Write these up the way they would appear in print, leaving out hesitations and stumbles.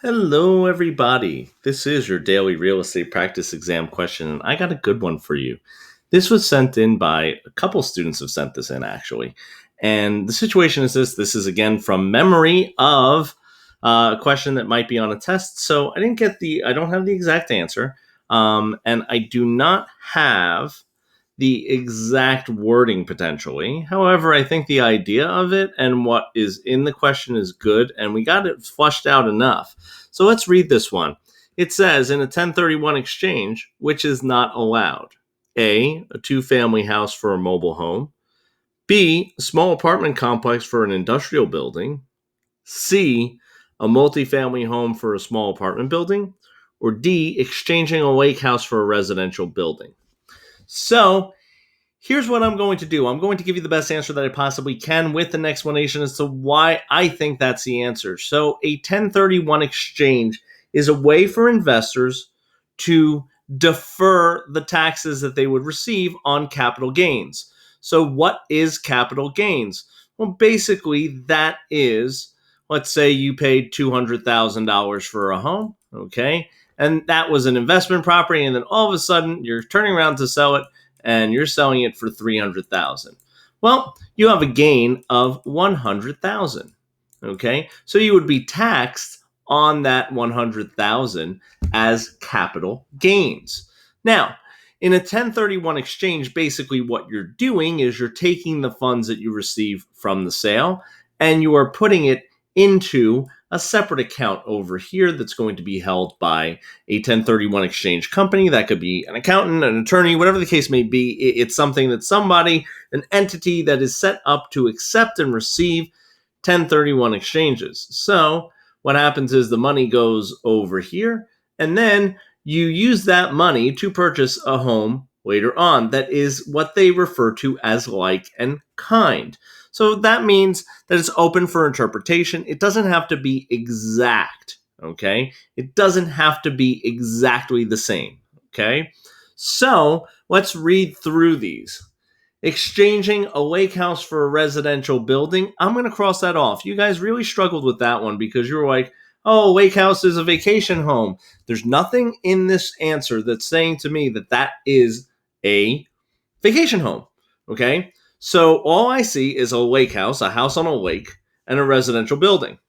Hello, everybody. This is your daily real estate practice exam question, and I got a good one for you. This was sent in by a couple students have sent this in actually, and the situation is this is again from memory of a question that might be on a test. So I don't have the exact answer, and I do not have the exact wording potentially. However, I think the idea of it and what is in the question is good, and we got it flushed out enough. So let's read this one. It says in a 1031 exchange, which is not allowed: A two-family house for a mobile home, B, a small apartment complex for an industrial building, C, a multifamily home for a small apartment building, or D, exchanging a lake house for a residential building. So here's what I'm going to do. I'm going to give you the best answer that I possibly can with an explanation as to why I think that's the answer. So, a 1031 exchange is a way for investors to defer the taxes that they would receive on capital gains. So, what is capital gains? Well, basically, that is, let's say you paid $200,000 for a home, okay? And that was an investment property, and then all of a sudden you're turning around to sell it and you're selling it for 300,000. Well, you have a gain of 100,000. Okay? So you would be taxed on that 100,000 as capital gains. Now, in a 1031 exchange, basically what you're doing is you're taking the funds that you receive from the sale and you are putting it into a separate account over here that's going to be held by a 1031 exchange company. That could be an accountant, an attorney, whatever the case may be. It's something that somebody, an entity that is set up to accept and receive 1031 exchanges. So what happens is the money goes over here, and then you use that money to purchase a home later on. That is what they refer to as like and kind. So that means that it's open for interpretation. It doesn't have to be exact, okay? It doesn't have to be exactly the same, okay? So let's read through these. Exchanging a lake house for a residential building. I'm going to cross that off. You guys really struggled with that one because you were like, oh, lake house is a vacation home. There's nothing in this answer that's saying to me that that is a vacation home, okay? So all I see is a lake house, a house on a lake, and a residential building.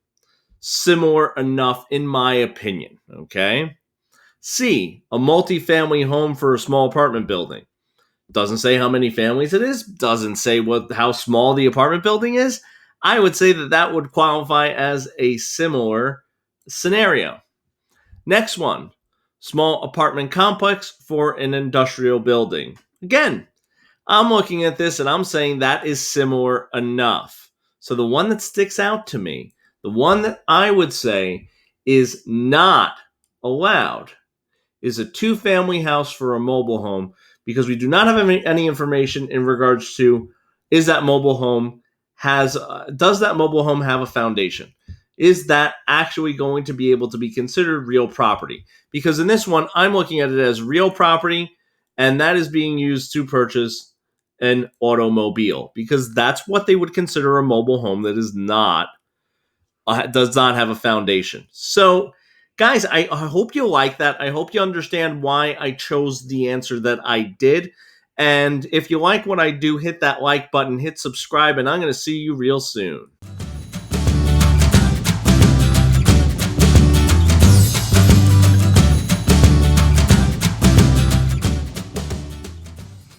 Similar enough, in my opinion, okay? C, a multifamily home for a small apartment building. Doesn't say how many families it is, doesn't say how small the apartment building is. I would say that that would qualify as a similar scenario. Next one, small apartment complex for an industrial building. Again, I'm looking at this and I'm saying that is similar enough. So the one that sticks out to me, the one that I would say is not allowed, is a two-family house for a mobile home, because we do not have any information in regards to is that mobile home does that mobile home have a foundation? Is that actually going to be able to be considered real property? Because in this one, I'm looking at it as real property, and that is being used to purchase an automobile, because that's what they would consider a mobile home that is not does not have a foundation. So, guys, I hope you like that. I hope you understand why I chose the answer that I did. And if you like what I do, hit that like button, hit subscribe, and I'm going to see you real soon.